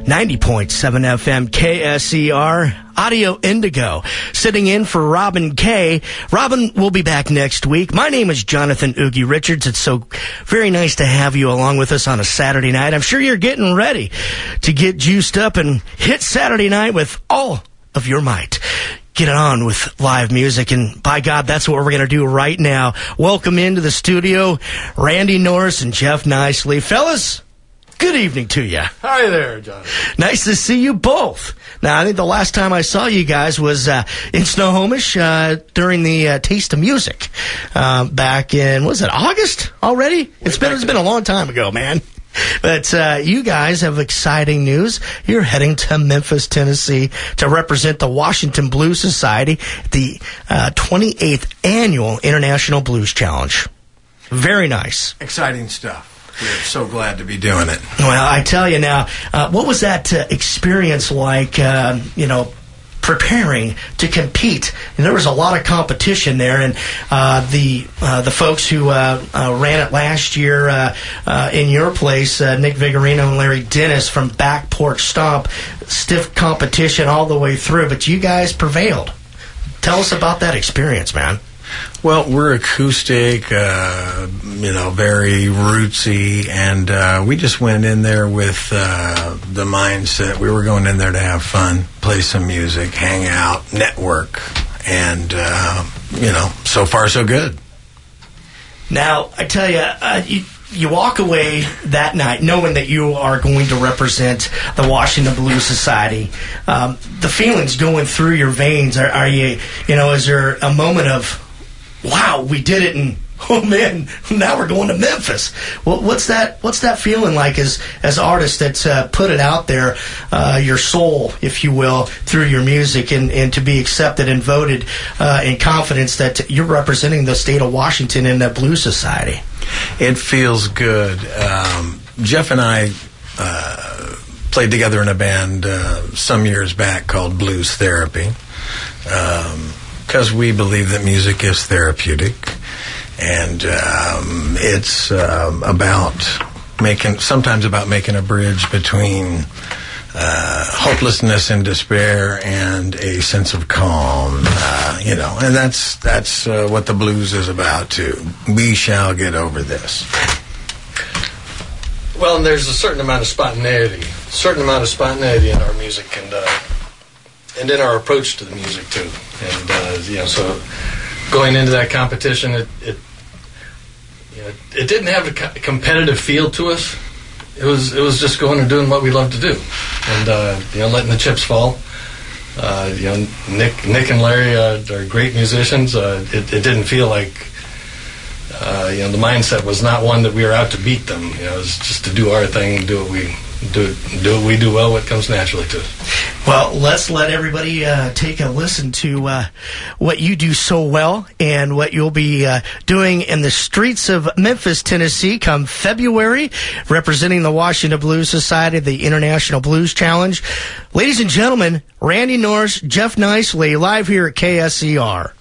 90.7 FM KSER Audio Indigo. Sitting in for Robin K. Robin will be back next week. My name is Jonathan Oogie Richards. It's so very nice to have you along with us on a Saturday night. I'm sure you're getting ready to get juiced up and hit Saturday night with all of your might. Get it on with live music, and by God, that's what we're going to do right now. Welcome into the studio, Randy Norris and Jeff Nicely. Fellas, good evening to you. Hi there, John. Nice to see you both. Now, I think the last time I saw you guys was in Snohomish during the Taste of Music back in, was it August already? It's been a long time ago, man. But you guys have exciting news. You're heading to Memphis, Tennessee to represent the Washington Blues Society at the 28th Annual International Blues Challenge. Very nice. Exciting stuff. We're so glad to be doing it. Well, I tell you now, what was that experience like, preparing to compete? And there was a lot of competition there, and the folks who ran it last year in your place, Nick Vigorino and Larry Dennis from Back Porch Stomp, stiff competition all the way through, but you guys prevailed. Tell us about that experience, man. Well, we're acoustic, very rootsy, and we just went in there with the mindset we were going in there to have fun, play some music, hang out, network, and, so far so good. Now, I tell you, you walk away that night knowing that you are going to represent the Washington Blues Society. The feelings going through your veins, are you, is there a moment of, wow, we did it, and oh man, now we're going to Memphis? Well, what's that feeling like as artists that put it out there, your soul, if you will, through your music, and to be accepted and voted in confidence that you're representing the state of Washington in the Blues Society? It feels good. Jeff and I played together in a band some years back called Blues Therapy. Because we believe that music is therapeutic, and it's sometimes about making a bridge between hopelessness and despair and a sense of calm, and that's what the blues is about too. We shall get over this. Well, and there's a certain amount of spontaneity in our music, and in our approach to the music too. And so going into that competition, it didn't have a competitive feel to us. It was just going and doing what we love to do, and letting the chips fall. Nick and Larry are great musicians. It didn't feel like the mindset was not one that we were out to beat them. It was just to do our thing, do what we do well, what comes naturally to us. Well, let's let everybody take a listen to what you do so well and what you'll be doing in the streets of Memphis, Tennessee come February, representing the Washington Blues Society, the International Blues Challenge. Ladies and gentlemen, Randy Norris, Jeff Nicely, live here at KSER.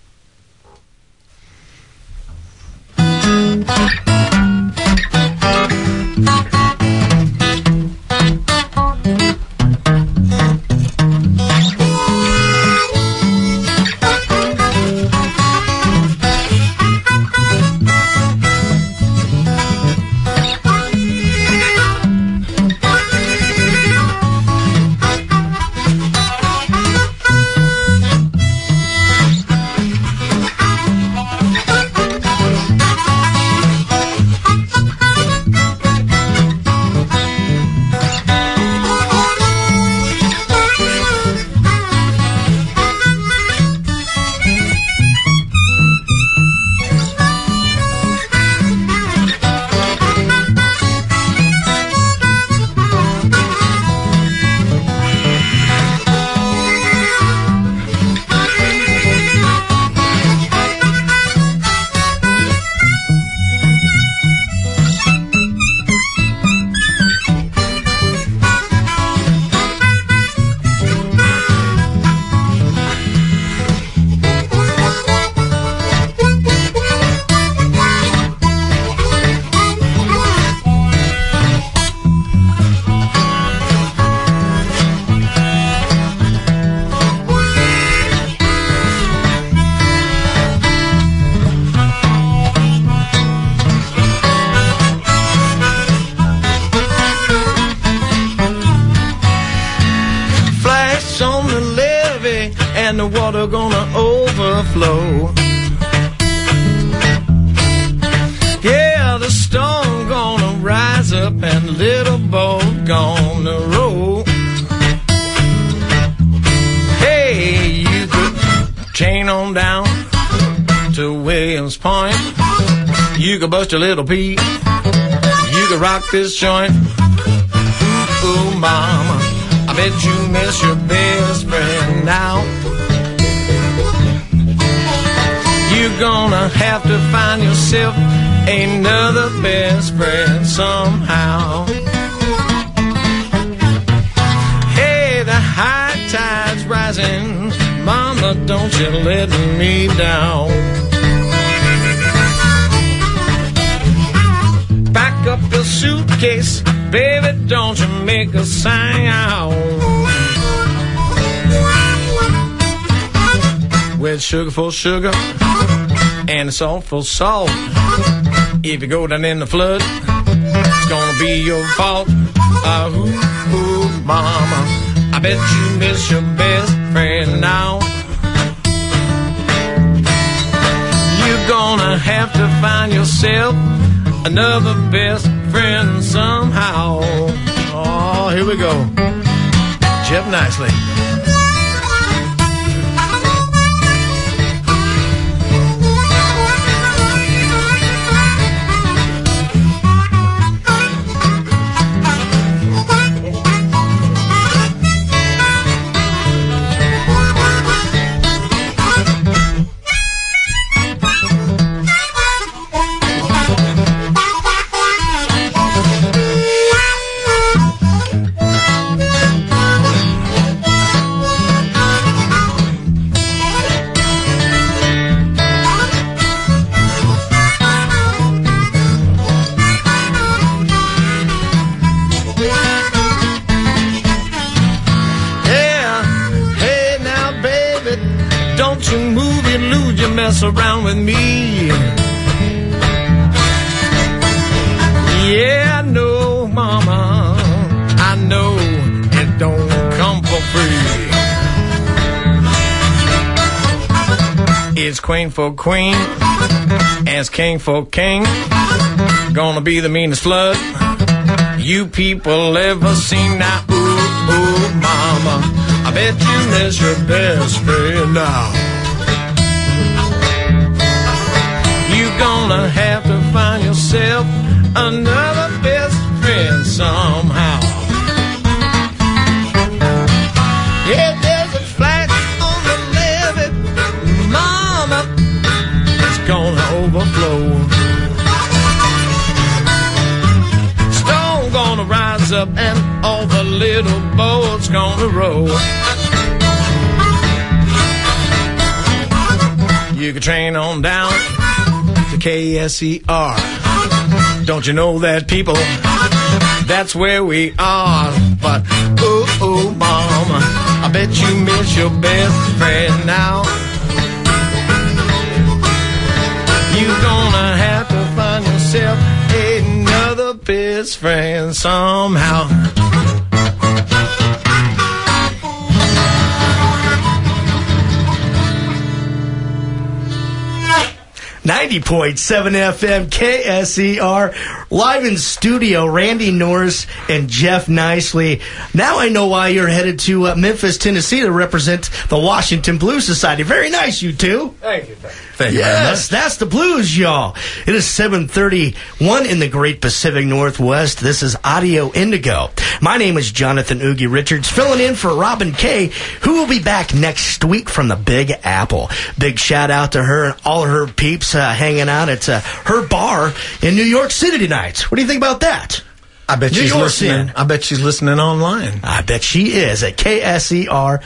and the water gonna overflow. Yeah, the storm gonna rise up and little boat gonna roll. Hey, you could chain on down to Williams Point. You could bust your little pea. You could rock this joint. Ooh, ooh, mama, I bet you miss your best friend now. You're gonna have to find yourself another best friend somehow. Hey, the high tide's rising. Mama, don't you let me down. Pack up your suitcase, baby, don't you make a sound. With sugar for sugar and salt for salt. If you go down in the flood, it's gonna be your fault. Ooh, ooh, mama, I bet you miss your best friend now. You're gonna have to find yourself another best friend somehow. Oh, here we go. Jeff Nicely. Mess around with me. Yeah, I know, mama, I know it don't come for free. It's queen for queen, and it's king for king. Gonna be the meanest flood you people ever seen. Now, ooh, ooh, mama, I bet you miss your best friend now. You're gonna have to find yourself another best friend somehow. Yeah, there's a flash on the levee, mama, it's gonna overflow. Storm gonna rise up and all the little boats gonna roll. You can train on down to KSER. Don't you know that, people? That's where we are. But, ooh, ooh, mama, I bet you miss your best friend now. You're gonna have to find yourself another best friend somehow. 90.7 FM KSER. Live in studio, Randy Norris and Jeff Nicely. Now I know why you're headed to Memphis, Tennessee to represent the Washington Blues Society. Very nice, you two. Thank you. Thank you very much. Yes, that's the Blues, y'all. It is 7:31 in the Great Pacific Northwest. This is Audio Indigo. My name is Jonathan Oogie Richards, filling in for Robin Kay, who will be back next week from the Big Apple. Big shout out to her and all her peeps hanging out at her bar in New York City tonight. What do you think about that? I bet she's listening. I bet she's listening online. I bet she is at KSER.org.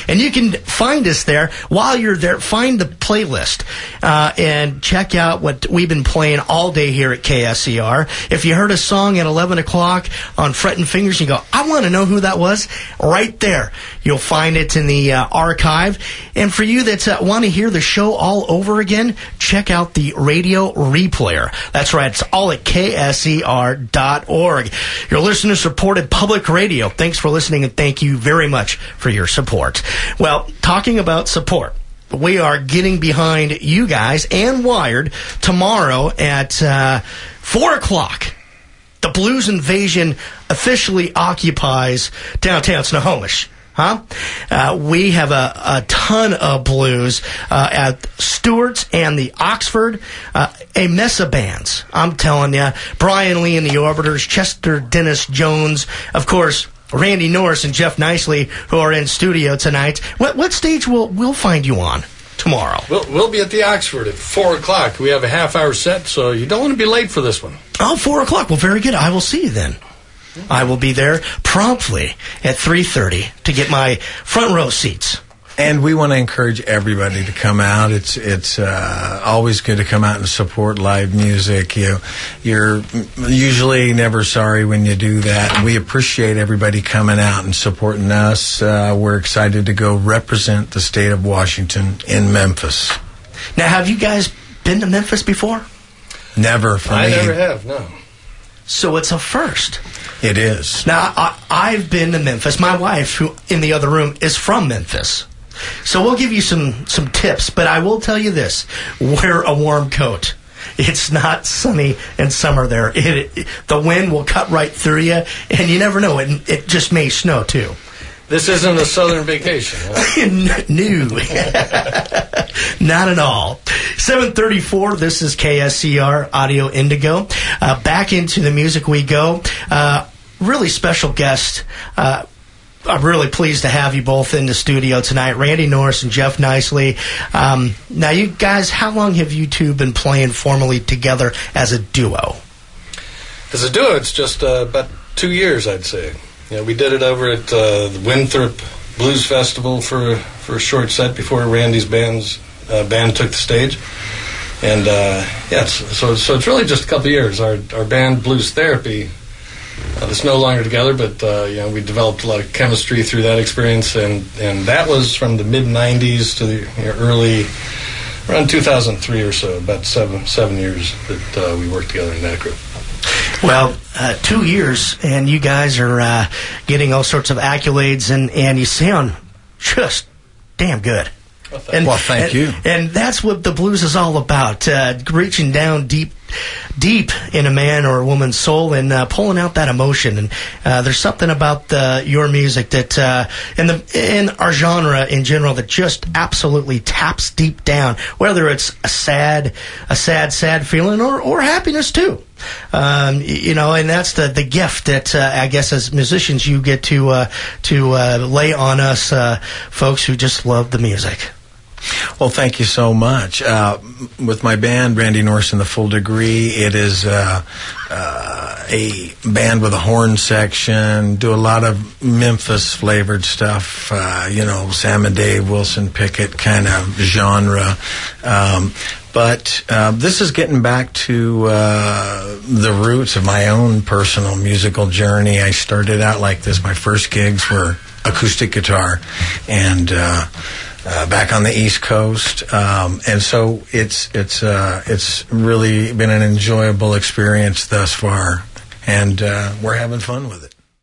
And you can find us there. While you're there, find the playlist and check out what we've been playing all day here at KSER. If you heard a song at 11 o'clock on Fretting Fingers, you go, I want to know who that was. Right there. You'll find it in the archive. And for you that want to hear the show all over again, check out the radio replayer. That's right. It's all at KSER.org. www.washingtonblues.org. Your listener-supported public radio. Thanks for listening, and thank you very much for your support. Well, talking about support, we are getting behind you guys and Wired tomorrow at 4 o'clock. The Blues Invasion officially occupies downtown Snohomish. We have a ton of blues at Stewart's and the Oxford, a mess of bands. I'm telling you, Brian Lee and the Orbiters, Chester Dennis Jones, of course, Randy Norris and Jeff Nicely, who are in studio tonight. What stage we'll find you on tomorrow? We'll be at the Oxford at 4 o'clock. We have a half-hour set, so you don't want to be late for this one. Oh, 4 o'clock. Well, very good. I will see you then. I will be there promptly at 3:30 to get my front row seats. And we want to encourage everybody to come out. It's always good to come out and support live music. You're usually never sorry when you do that. And we appreciate everybody coming out and supporting us. We're excited to go represent the state of Washington in Memphis. Now, have you guys been to Memphis before? Never for me. I never have, no. So it's a first. It is. Now, I've been to Memphis. My wife, who in the other room, is from Memphis. So we'll give you some tips, but I will tell you this. Wear a warm coat. It's not sunny in summer there. The wind will cut right through you, and you never know. It just may snow, too. This isn't a southern vacation, huh? No. Not at all. 7:34, this is KSCR Audio Indigo. Back into the music we go. Really special guest. I'm really pleased to have you both in the studio tonight, Randy Norris and Jeff Nicely. Now, you guys, how long have you two been playing formally together as a duo? As a duo, it's just about 2 years, I'd say. We did it over at the Winthrop Blues Festival for a short set before Randy's band took the stage. And, so it's really just a couple of years. Our band, Blues Therapy, it's no longer together, but we developed a lot of chemistry through that experience, and that was from the mid-'90s to the around 2003 or so, about seven years that we worked together in that group. Well, 2 years, and you guys are getting all sorts of accolades, and you sound just damn good. Well, thank you. And that's what the blues is all about, reaching down deep in a man or a woman's soul and pulling out that emotion. And there's something about your music that, in our genre in general, that just absolutely taps deep down, whether it's a sad feeling or happiness too. And that's the gift that I guess as musicians you get to lay on us folks who just love the music. Well, thank you so much. With my band, Randy Norris and the Full Degree, it is a band with a horn section, do a lot of Memphis-flavored stuff, Sam and Dave, Wilson Pickett kind of genre. But this is getting back to the roots of my own personal musical journey. I started out like this. My first gigs were acoustic guitar, and back on the East Coast, and so it's really been an enjoyable experience thus far, and we're having fun with it.